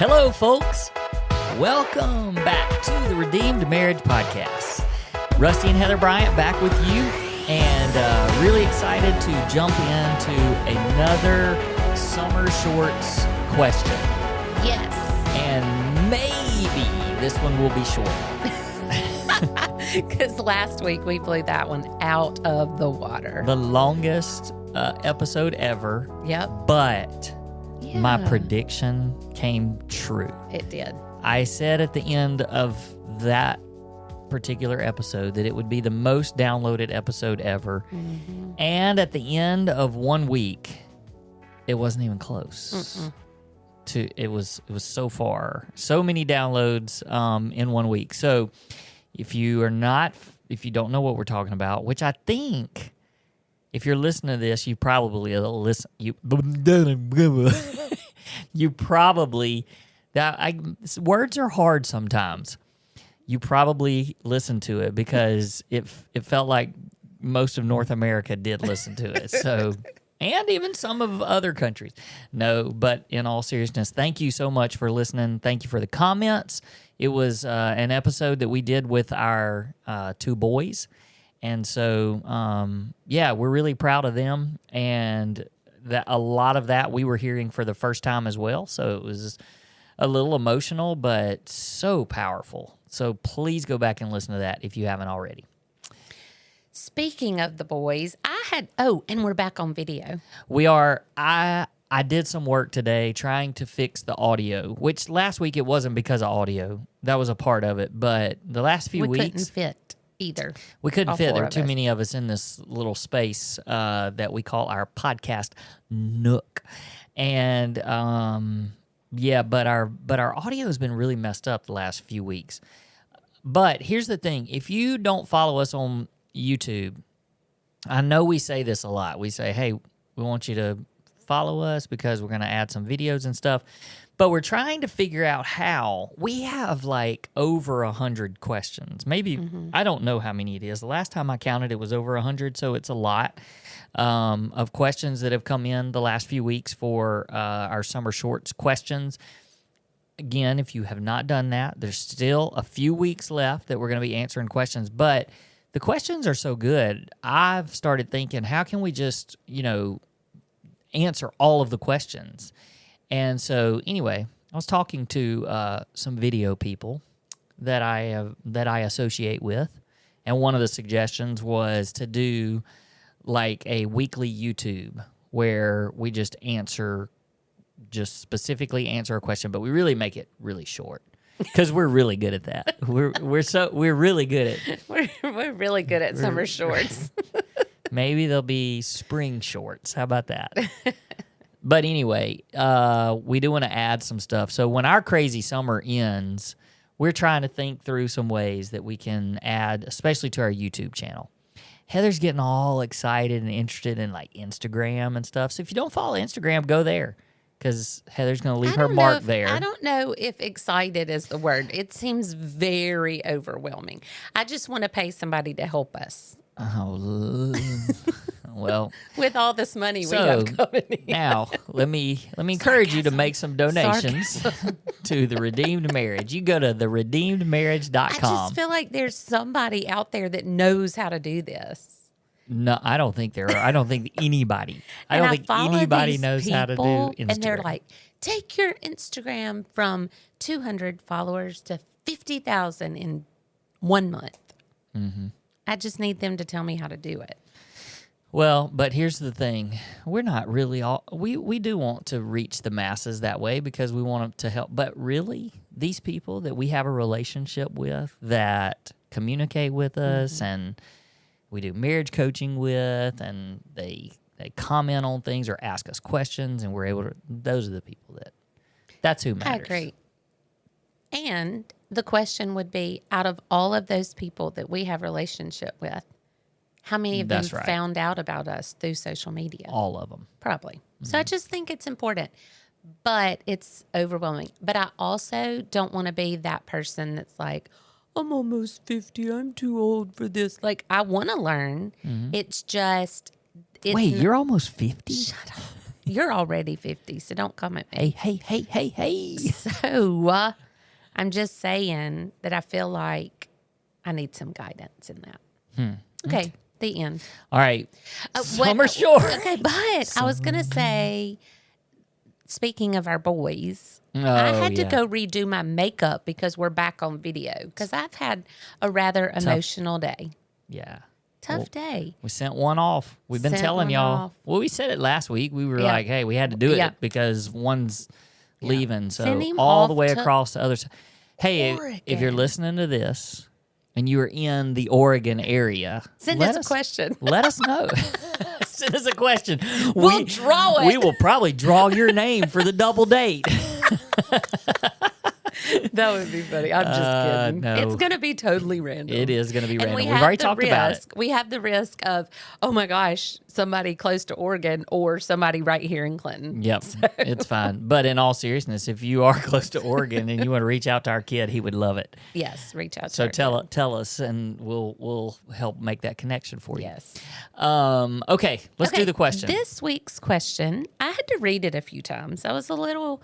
Hello, folks. Welcome back to the Redeemed Marriage Podcast. Rusty and Heather Bryant back with you, and really excited to jump into another summer shorts question. Yes. And maybe this one will be short. Because last week we blew that one out of the water. The longest episode ever. Yep. But my prediction came true. It did. I said at the end of that particular episode that it would be the most downloaded episode ever. Mm-hmm. And at the end of 1 week, it wasn't even close. It was so far. So many downloads in 1 week. So if you don't know what we're talking about, which I think if you're listening to this, you probably listen. You probably words are hard sometimes. You probably listened to it because it felt like most of North America did listen to it. So, and even some of other countries. No, but in all seriousness, thank you so much for listening. Thank you for the comments. It was an episode that we did with our two boys. And so, we're really proud of them. And that a lot of that we were hearing for the first time as well. So it was a little emotional, but so powerful. So please go back and listen to that if you haven't already. Speaking of the boys, and we're back on video. We are. I did some work today trying to fix the audio, which last week it wasn't because of audio. That was a part of it. But the last few weeks, we couldn't fit either. We couldn't fit. There were too many of us in this little space that we call our podcast nook. And but our audio has been really messed up the last few weeks. But here's the thing. If you don't follow us on YouTube, I know we say this a lot. We say, hey, we want you to follow us because we're going to add some videos and stuff. But we're trying to figure out how. We have like over 100 questions. Maybe, I don't know how many it is. The last time I counted, it was over 100, so it's a lot of questions that have come in the last few weeks for our summer shorts questions. Again, if you have not done that, there's still a few weeks left that we're going to be answering questions. But the questions are so good, I've started thinking, how can we just, answer all of the questions? And so, anyway, I was talking to some video people that I associate with, and one of the suggestions was to do like a weekly YouTube where we just specifically answer a question, but we really make it really short because we're really good at that. We're really good at we're really good at summer shorts. Maybe there'll be spring shorts. How about that? But anyway, we do want to add some stuff. So when our crazy summer ends, we're trying to think through some ways that we can add, especially to our YouTube channel. Heather's getting all excited and interested in like Instagram and stuff. So if you don't follow Instagram, go there because Heather's going to leave her mark there. I don't know if excited is the word. It seems very overwhelming. I just want to pay somebody to help us. Oh, well, with all this money we have coming in. Now, let me encourage you to make some donations to the Redeemed Marriage. You go to theredeemedmarriage.com. I just feel like there's somebody out there that knows how to do this. No, I don't think there are. I don't think anybody. I don't think anybody knows how to do Instagram. And they're like, take your Instagram from 200 followers to 50,000 in 1 month. Mm-hmm. I just need them to tell me how to do it. Well, but here's the thing. We're not really we do want to reach the masses that way because we want them to help. But really, these people that we have a relationship with that communicate with us and we do marriage coaching with and they comment on things or ask us questions and we're able to, those are the people that's who matters. I agree. And the question would be, out of all of those people that we have a relationship with, how many of them found out about us through social media? All of them. Probably. Mm-hmm. So I just think it's important, but it's overwhelming. But I also don't want to be that person that's like, I'm almost 50. I'm too old for this. Like, I want to learn. Mm-hmm. It's just... Wait, you're almost 50? Shut up. You're already 50, so don't come at me. Hey. So I'm just saying that I feel like I need some guidance in that. Okay, the end. All right. Summer short. Okay, but I was going to say, speaking of our boys, I had to go redo my makeup because we're back on video because I've had a rather emotional day. Yeah. Tough day. We sent one off. We've been telling y'all. off. Well, we said it last week. We were like, hey, we had to do it because one's leaving. So all the way across the other side. Hey, if you're listening to this and you are in the Oregon area, send us a question. Let us know. Send us a question. We'll draw it. We will probably draw your name for the double date. That would be funny. I'm just kidding. No. It's going to be totally random. It is going to be random. We've already talked about it. We have the risk of, oh my gosh, somebody close to Oregon or somebody right here in Clinton. Yep, it's fine. But in all seriousness, if you are close to Oregon and you want to reach out to our kid, he would love it. Yes, reach out. So tell us, and we'll help make that connection for you. Yes. Okay, let's do the question. This week's question, I had to read it a few times. I was a little,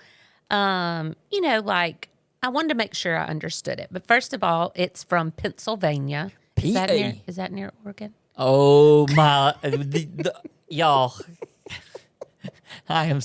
like I wanted to make sure I understood it. But first of all, it's from Pennsylvania. Is that near Oregon? Oh my, y'all. I am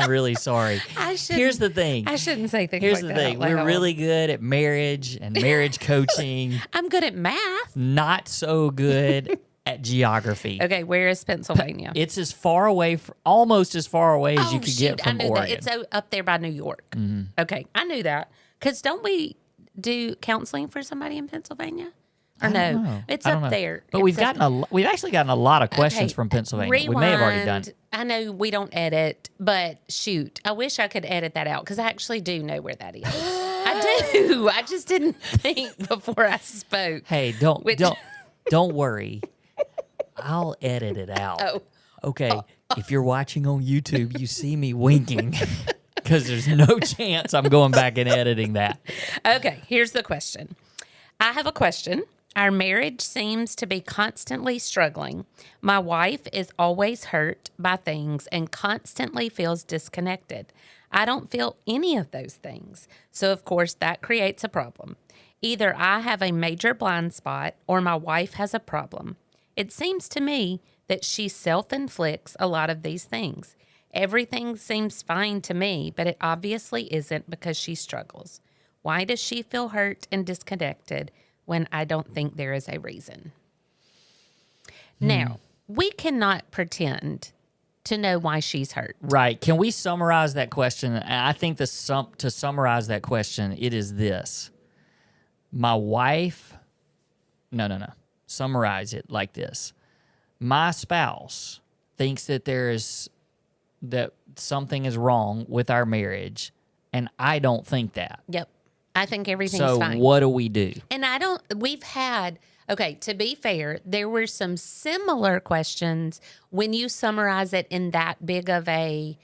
really sorry. Here's the thing. I shouldn't say things Here's like the that. thing. We're really good at marriage and marriage coaching. I'm good at math. Not so good at geography. Okay, where is Pennsylvania? It's as far away, almost as far away as you could get from I knew Oregon. that. It's up there by New York. Mm-hmm. Okay, I knew that. Because don't we do counseling for somebody in Pennsylvania? Or no? It's up there. But we've actually gotten a lot of questions from Pennsylvania. Rewind. We may have already done it. I know we don't edit, but shoot, I wish I could edit that out because I actually do know where that is. I do. I just didn't think before I spoke. Hey, don't worry. I'll edit it out. Oh. Okay. If you're watching on YouTube, you see me winking because there's no chance I'm going back and editing that. Okay. Here's the question. I have a question. Our marriage seems to be constantly struggling. My wife is always hurt by things and constantly feels disconnected. I don't feel any of those things. So, of course, that creates a problem. Either I have a major blind spot or my wife has a problem. It seems to me that she self-inflicts a lot of these things. Everything seems fine to me, but it obviously isn't because she struggles. Why does she feel hurt and disconnected when I don't think there is a reason? Now, we cannot pretend to know why she's hurt. Right. Can we summarize that question? I think to summarize that question, it is this. My wife... No. Summarize it like this. My spouse thinks that something is wrong with our marriage, and I don't think that. Yep. I think everything's fine. So what do we do? And to be fair, there were some similar questions when you summarize it in that big of a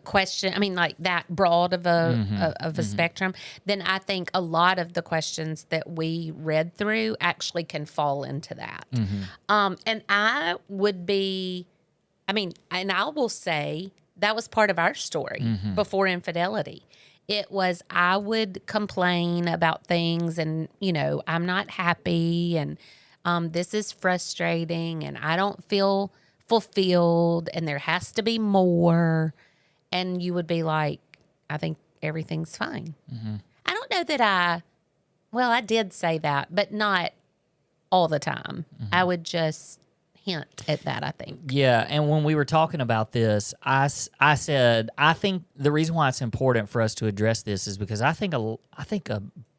question. I mean, like that broad of a spectrum. Then I think a lot of the questions that we read through actually can fall into that. And I will say that was part of our story before infidelity. It was, I would complain about things and, I'm not happy and this is frustrating and I don't feel fulfilled and there has to be more. And you would be like, I think everything's fine. I don't know that I did say that, but not all the time. I would just hint at that, I think. Yeah, and when we were talking about this, I said I think the reason why it's important for us to address this is because I think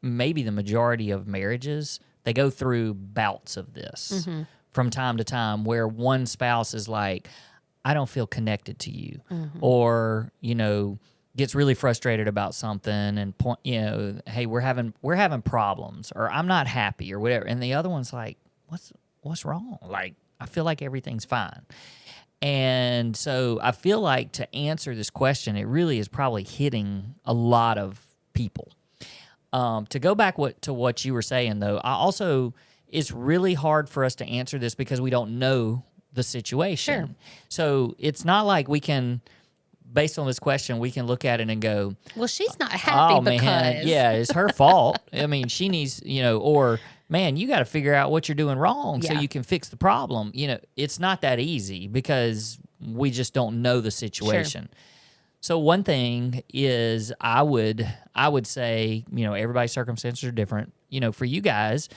maybe the majority of marriages, they go through bouts of this from time to time where one spouse is like, I don't feel connected to you, or gets really frustrated about something and hey, we're having problems, or I'm not happy, or whatever, and the other one's like, what's wrong? Like, I feel like everything's fine. And so I feel like to answer this question, it really is probably hitting a lot of people. To go back to what you were saying, though, it's really hard for us to answer this because we don't know the situation. Sure. So it's not like we can, based on this question, we can look at it and go, well, she's not happy oh, because. man, yeah, it's her fault. I mean, she needs, or, man, you got to figure out what you're doing wrong so Yeah. you can fix the problem. It's not that easy because we just don't know the situation. So one thing is I would say, everybody's circumstances are different. For you guys,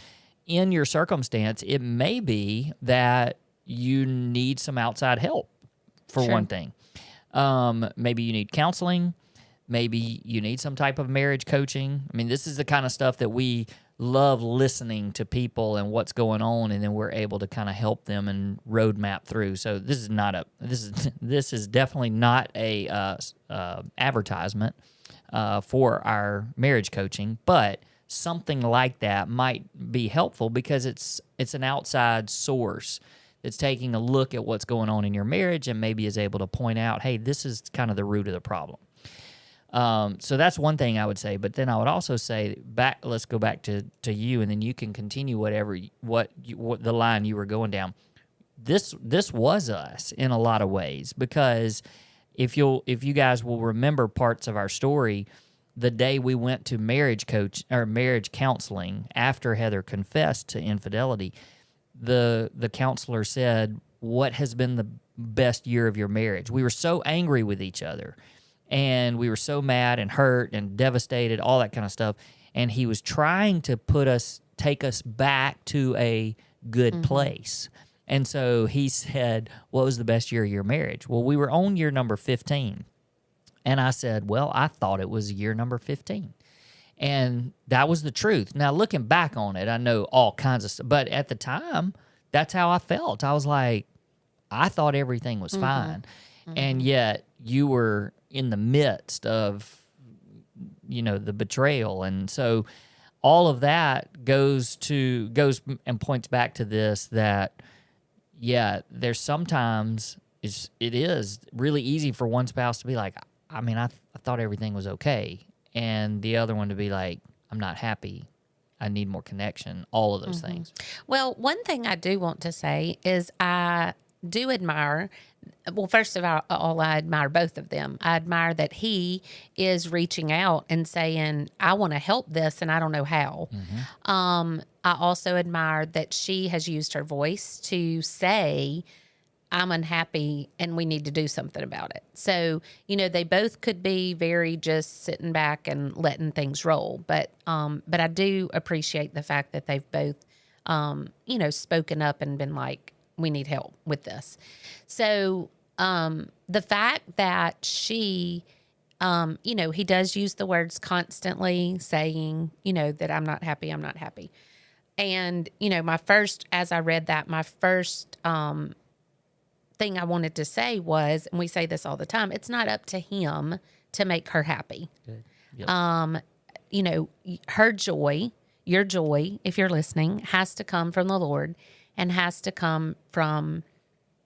in your circumstance, it may be that you need some outside help, for one thing. Maybe you need counseling. Maybe you need some type of marriage coaching. I mean, this is the kind of stuff that we love, listening to people and what's going on, and then we're able to kind of help them and roadmap through. So this is definitely not a advertisement for our marriage coaching, but something like that might be helpful because it's an outside source that's taking a look at what's going on in your marriage and maybe is able to point out, hey, this is kind of the root of the problem. So that's one thing I would say. But then I would also say, let's go back to you, and then you can continue what the line you were going down. This was us in a lot of ways, because if you guys will remember parts of our story, the day we went to marriage counseling after Heather confessed to infidelity, the counselor said, "What has been the best year of your marriage?" We were so angry with each other, and we were so mad and hurt and devastated, all that kind of stuff. And he was trying to take us back to a good place. And so he said, "What was the best year of your marriage?" Well, we were on year number 15. And I said, well, I thought it was year number 15. And that was the truth. Now, looking back on it, I know all kinds of stuff. But at the time, that's how I felt. I was like, I thought everything was fine. And yet you were in the midst of, the betrayal. And so all of that goes and points back to this, that, there's sometimes it is really easy for one spouse to be like, I thought everything was okay. And the other one to be like, I'm not happy. I need more connection. All of those things. Well, one thing I do want to say is I do admire, well, first of all, I admire both of them. I admire that he is reaching out and saying, I want to help this and I don't know how. I also admire that she has used her voice to say, I'm unhappy and we need to do something about it. So, they both could be very just sitting back and letting things roll. But I do appreciate the fact that they've both, spoken up and been like, we need help with this. So the fact that she, he does use the words constantly, saying, that I'm not happy. And, as I read that, my first thing I wanted to say was, and we say this all the time, it's not up to him to make her happy. Good. Yep. Her joy, your joy, if you're listening, has to come from the Lord and has to come from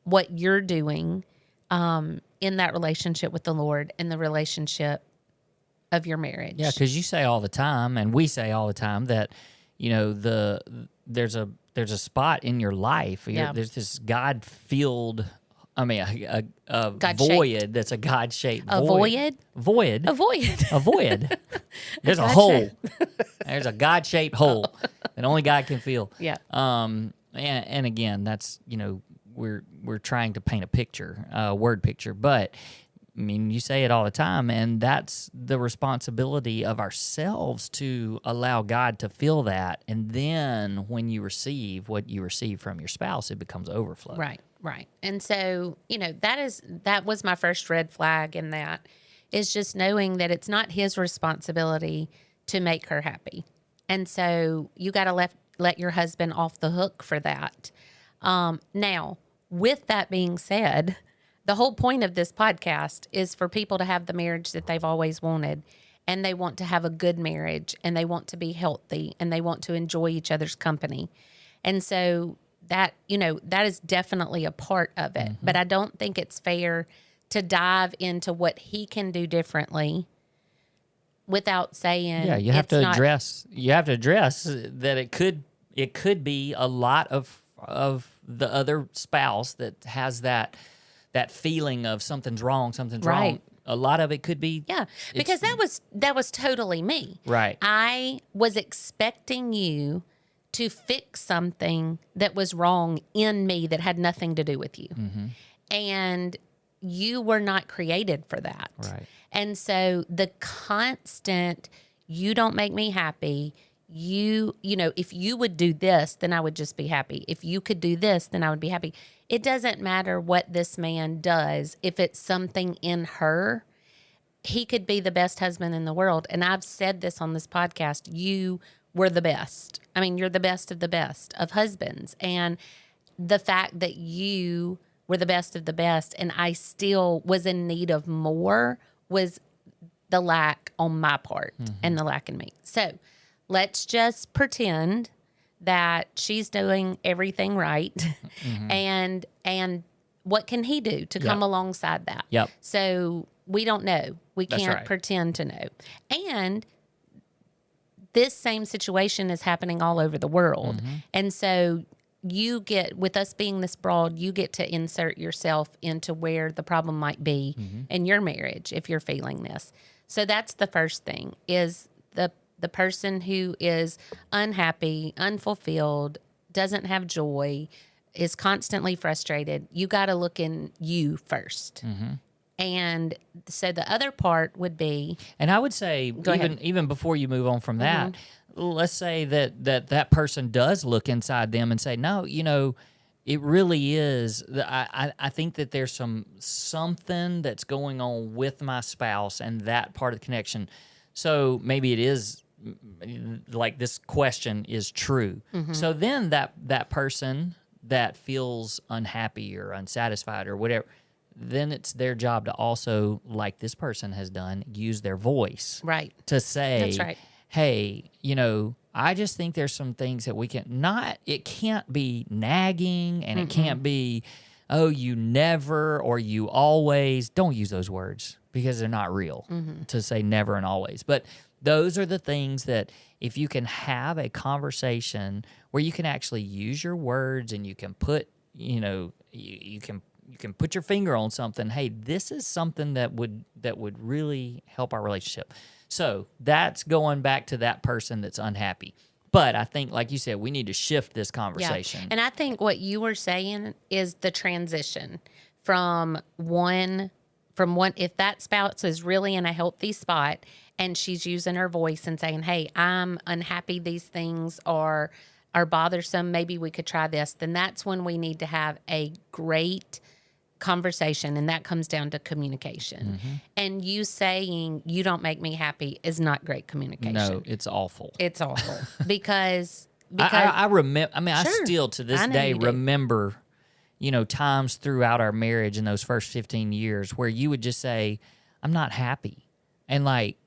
what you're doing in that relationship with the Lord and the relationship of your marriage. Yeah, because you say all the time, and we say all the time, that there's a spot in your life. There's this God-filled, a void that's a God-shaped void. Void. A void. A void. There's a hole. There's a God-shaped hole that only God can fill. Yeah. And again, that's, we're trying to paint a picture, a word picture, but you say it all the time, and that's the responsibility of ourselves to allow God to fill that. And then when you receive what you receive from your spouse, it becomes overflow. Right. And so, that was my first red flag in that, is just knowing that it's not his responsibility to make her happy. And so you got to let your husband off the hook for that. Now, with that being said, the whole point of this podcast is for people to have the marriage that they've always wanted, and they want to have a good marriage, and they want to be healthy, and they want to enjoy each other's company. And so that is definitely a part of it. But I don't think it's fair to dive into what he can do differently without saying, you have to address that it could be a lot of the other spouse that has that feeling of something's wrong, Right. A lot of it could be because that was totally me. right. I was expecting you to fix something that was wrong in me that had nothing to do with you. Mm-hmm. And you were not created for that. Right. And so the constant, you don't make me happy. You know, if you would do this, then I would just be happy. If you could do this, then I would be happy. It doesn't matter what this man does. If it's something in her, he could be the best husband in the world. And I've said this on this podcast. You were the best. I mean, you're the best of husbands. And the fact that you were the best of the best and I still was in need of more was the lack on my part and the lack in me. So let's just pretend that she's doing everything right. And what can he do to come alongside that? Yep. So we don't know. We That's can't right. pretend to know. And this same situation is happening all over the world. And so you get, with us being this broad, you get to insert yourself into where the problem might be in your marriage if you're feeling this. So that's the first thing, is the person who is unhappy, unfulfilled, doesn't have joy, is constantly frustrated. You got to look in you first. And so the other part would be, and I would say even before you move on from that, let's say that person does look inside them and say, no, you know, it really is. I think that there's something that's going on with my spouse and that part of the connection. So maybe it is like this question is true. So then that person that feels unhappy or unsatisfied or whatever, then it's their job to also, like this person has done, use their voice. Right. To say, That's right. hey, you know, I just think there's some things that we it can't be nagging and it can't be, oh, you never or you always. Don't use those words because they're not real to say never and always. But those are the things that if you can have a conversation where you can actually use your words and you can put, you know, you can put your finger on something. Hey, this is something that would really help our relationship. So that's going back to that person that's unhappy. But I think, like you said, we need to shift this conversation. Yeah. And I think what you were saying is the transition from one, if that spouse is really in a healthy spot and she's using her voice and saying, hey, I'm unhappy, these things are bothersome, maybe we could try this, then that's when we need to have a great conversation, and that comes down to communication. And you saying you don't make me happy is not great communication. No, it's awful. It's awful because I remember. I mean, I Sure. still to this I know day you do. remember, you know, times throughout our marriage in those first 15 years where you would just say, "I'm not happy," and like,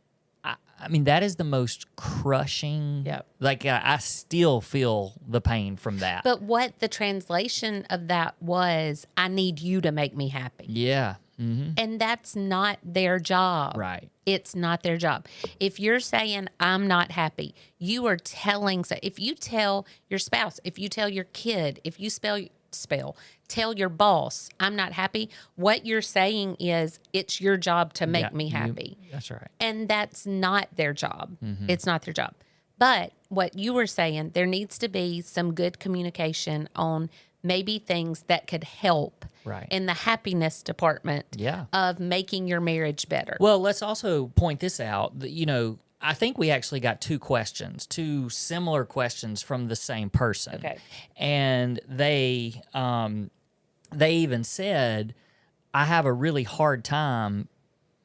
I mean, that is the most crushing. Yep. Like, I still feel the pain from that. But what the translation of that was, I need you to make me happy. Yeah. And that's not their job. Right. It's not their job. If you're saying, I'm not happy, you are telling, if you tell your spouse, if you tell your kid, if you tell your boss, I'm not happy, what you're saying is, it's your job to make me happy. That's right. And that's not their job. It's not their job. But what you were saying, there needs to be some good communication on maybe things that could help Right. in the happiness department of making your marriage better. Well, let's also point this out that, you know, I think we actually got two similar questions from the same person. Okay. And they even said, I have a really hard time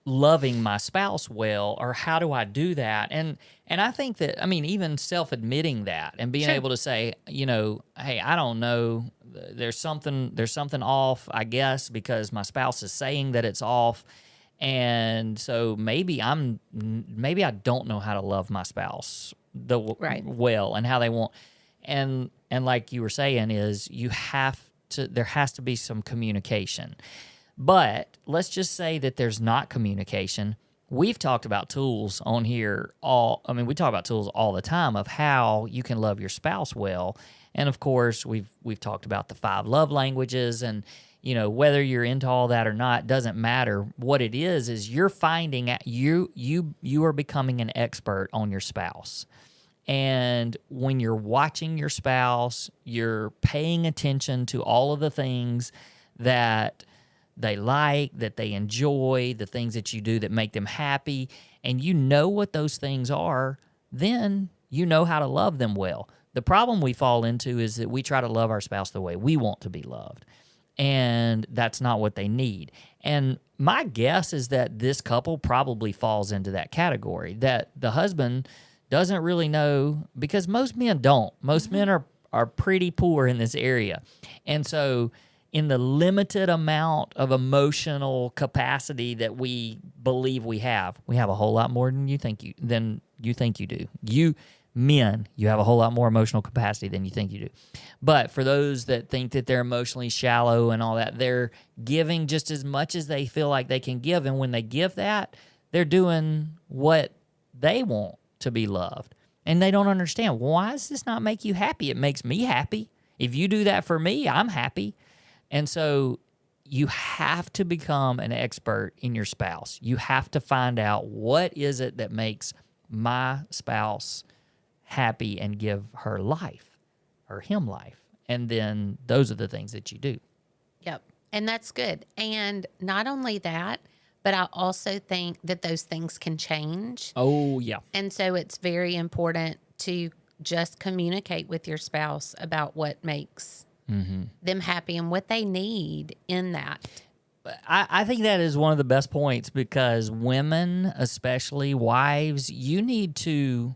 loving my spouse well, or how do I do that? And I think that, I mean, even self-admitting that and being able to say, you know, hey, I don't know, there's something off, I guess, because my spouse is saying that it's off. And so maybe I don't know how to love my spouse well and how they want. And like you were saying is there has to be some communication. But let's just say that there's not communication. We've talked about tools on here we talk about tools all the time of how you can love your spouse well. And of course, we've talked about the 5 love languages, and whether you're into all that or not doesn't matter. What it is you're finding out you are becoming an expert on your spouse. And when you're watching your spouse, you're paying attention to all of the things that they like, that they enjoy, the things that you do that make them happy, and you know what those things are, then you know how to love them well. The problem we fall into is that we try to love our spouse the way we want to be loved, and that's not what they need. And my guess is that this couple probably falls into that category, that the husband doesn't really know, because most men don't. Most men are pretty poor in this area. And so in the limited amount of emotional capacity that we believe we have a whole lot more than you think you do. You men, you have a whole lot more emotional capacity than you think you do. But for those that think that they're emotionally shallow and all that, they're giving just as much as they feel like they can give. And when they give that, they're doing what they want to be loved. And they don't understand, why does this not make you happy? It makes me happy. If you do that for me, I'm happy. And so you have to become an expert in your spouse. You have to find out, what is it that makes my spouse happy, and give her life or him life. And then those are the things that you do. Yep. And that's good. And not only that, but I also think that those things can change. Oh, yeah. And so it's very important to just communicate with your spouse about what makes them happy and what they need in that. I think that is one of the best points, because women, especially wives, you need to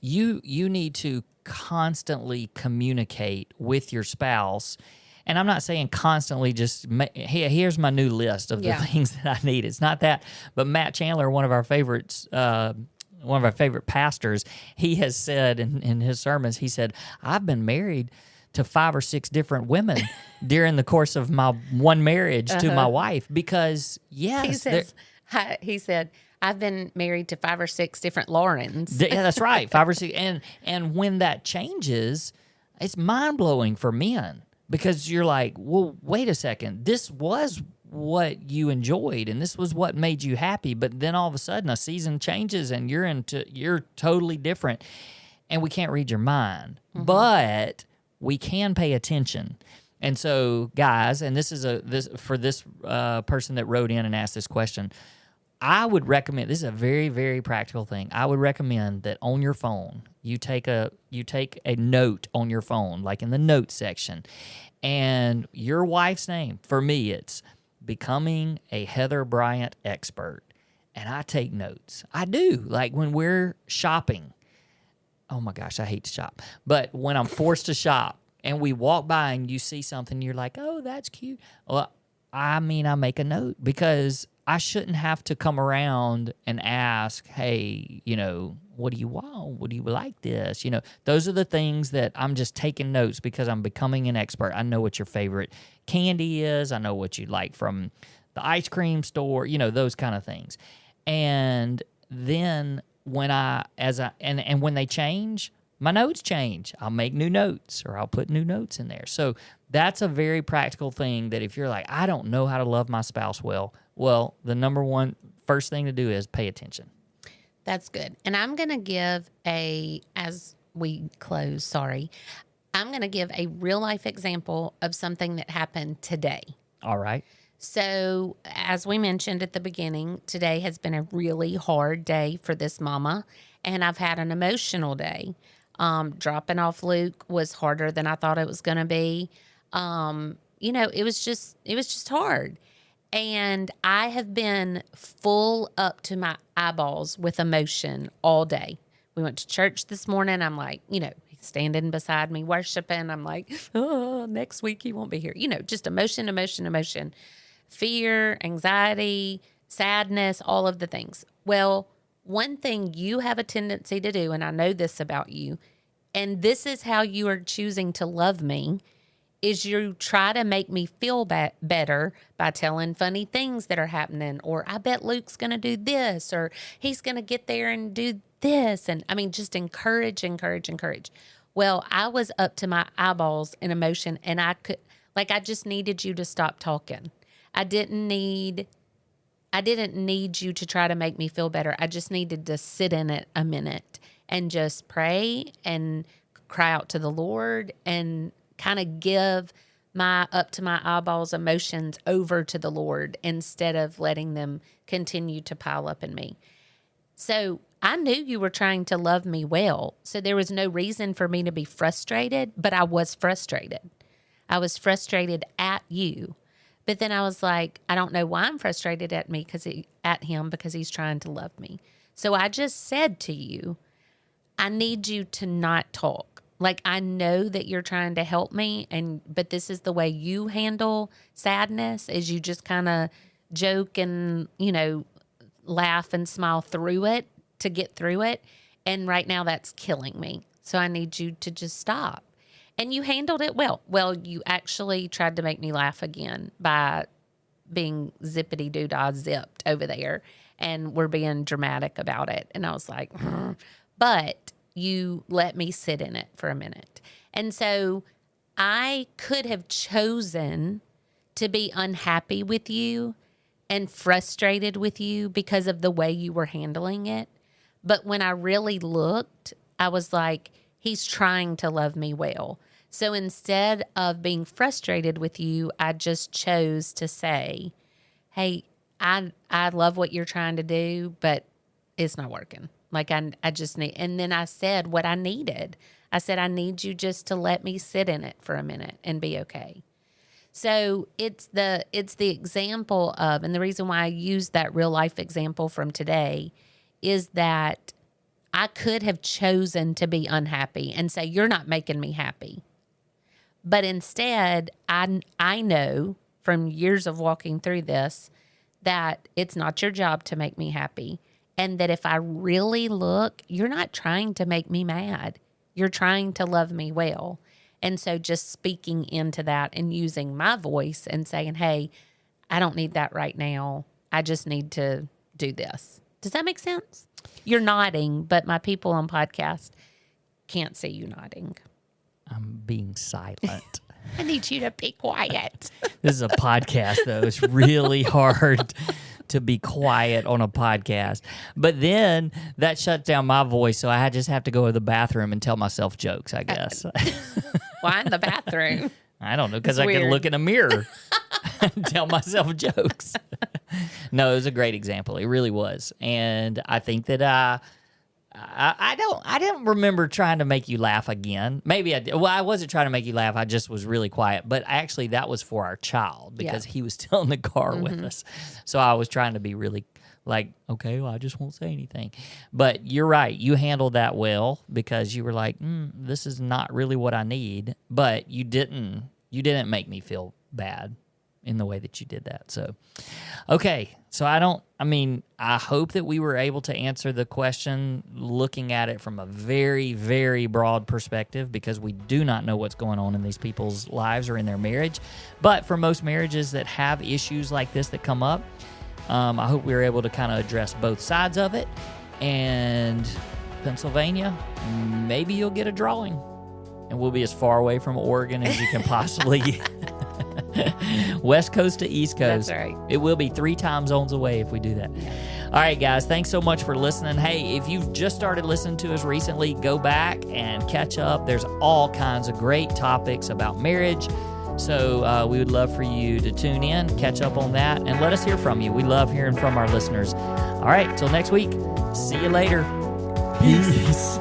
you need to constantly communicate with your spouse. And I'm not saying constantly just, here's my new list of the things that I need. It's not that. But Matt Chandler, one of our favorite pastors, he has said in his sermons, he said, I've been married to 5 or 6 different women during the course of my one marriage to my wife, because, yes. He said, I've been married to 5 or 6 different Laurens. Yeah, that's right. 5 or 6. And when that changes, it's mind-blowing for men, because you're like, well, wait a second. This was what you enjoyed, and this was what made you happy. But then all of a sudden a season changes and you're totally different, and we can't read your mind. But we can pay attention. And so, guys, and this is for this person that wrote in and asked this question, I would recommend, this is a very, very practical thing. I would recommend that on your phone, you take a note on your phone, like in the notes section, and your wife's name. For me, it's becoming a Heather Bryant expert. And I take notes. I do. Like when we're shopping. Oh my gosh, I hate to shop. But when I'm forced to shop and we walk by and you see something, you're like, oh, that's cute. Well, I make a note, because I shouldn't have to come around and ask, hey, what do you want? Would you like this? Those are the things that I'm just taking notes, because I'm becoming an expert. I know what your favorite candy is. I know what you like from the ice cream store, those kind of things. And then when when they change, my notes change. I'll make new notes, or I'll put new notes in there. So that's a very practical thing, that if you're like, I don't know how to love my spouse well, the first thing to do is pay attention. That's good. And I'm going to give as we close, I'm going to give a real life example of something that happened today. All right. So, as we mentioned at the beginning, today has been a really hard day for this mama, and I've had an emotional day. Dropping off Luke was harder than I thought it was going to be. It was just hard. And I have been full up to my eyeballs with emotion all day. We went to church this morning. I'm like, he's standing beside me worshiping. I'm like, oh, next week he won't be here. Just emotion. Fear, anxiety, sadness, all of the things. Well, one thing you have a tendency to do, and I know this about you, and this is how you are choosing to love me, is you try to make me feel better by telling funny things that are happening, or I bet Luke's going to do this, or he's going to get there and do this. And just encourage. Well, I was up to my eyeballs in emotion, and I just needed you to stop talking. I didn't need you to try to make me feel better. I just needed to sit in it a minute and just pray and cry out to the Lord and kind of give my up to my eyeballs emotions over to the Lord instead of letting them continue to pile up in me. So I knew you were trying to love me well. So there was no reason for me to be frustrated, but I was frustrated. I was frustrated at you. But then I was like, I don't know why I'm frustrated at him because he's trying to love me. So I just said to you, I need you to not talk. Like, I know that you're trying to help me, but this is the way you handle sadness, is you just kind of joke and, laugh and smile through it to get through it. And right now that's killing me. So I need you to just stop. And you handled it well. Well, you actually tried to make me laugh again by being zippity-doo-dah zipped over there. And we're being dramatic about it. And I was like, but you let me sit in it for a minute. And so I could have chosen to be unhappy with you and frustrated with you because of the way you were handling it. But when I really looked, I was like, he's trying to love me well. So instead of being frustrated with you, I just chose to say, hey, I love what you're trying to do, but it's not working. Like, I just need, and then I said what I needed. I said, I need you just to let me sit in it for a minute and be okay. So it's the example of, and the reason why I used that real life example from today is that I could have chosen to be unhappy and say, you're not making me happy. But instead, I know from years of walking through this that it's not your job to make me happy. And that if I really look, you're not trying to make me mad. You're trying to love me well. And so just speaking into that and using my voice and saying, hey, I don't need that right now. I just need to do this. Does that make sense? You're nodding, but my people on podcast can't see you nodding. I'm being silent. I need you to be quiet. This is a podcast, though. It's really hard to be quiet on a podcast. But then that shuts down my voice, so I just have to go to the bathroom and tell myself jokes, I guess. Why in the bathroom? I don't know, because I can look in a mirror and tell myself jokes. No, it was a great example. It really was. And I think that I didn't remember trying to make you laugh again. Maybe I did. Well, I wasn't trying to make you laugh. I just was really quiet. But actually, that was for our child because he was still in the car with us. So I was trying to be really like, okay, well, I just won't say anything. But you're right. You handled that well because you were like, this is not really what I need. But you didn't make me feel bad in the way that you did that. So, okay. So I hope that we were able to answer the question looking at it from a very, very broad perspective because we do not know what's going on in these people's lives or in their marriage. But for most marriages that have issues like this that come up, I hope we were able to kind of address both sides of it. And Pennsylvania, maybe you'll get a drawing. And we'll be as far away from Oregon as you can possibly get. West Coast to East Coast. That's right. It will be 3 time zones away if we do that. All right, guys, thanks so much for listening. Hey, if you've just started listening to us recently, go back and catch up. There's all kinds of great topics about marriage. So we would love for you to tune in, catch up on that, and let us hear from you. We love hearing from our listeners. All right, till next week. See you later. Peace.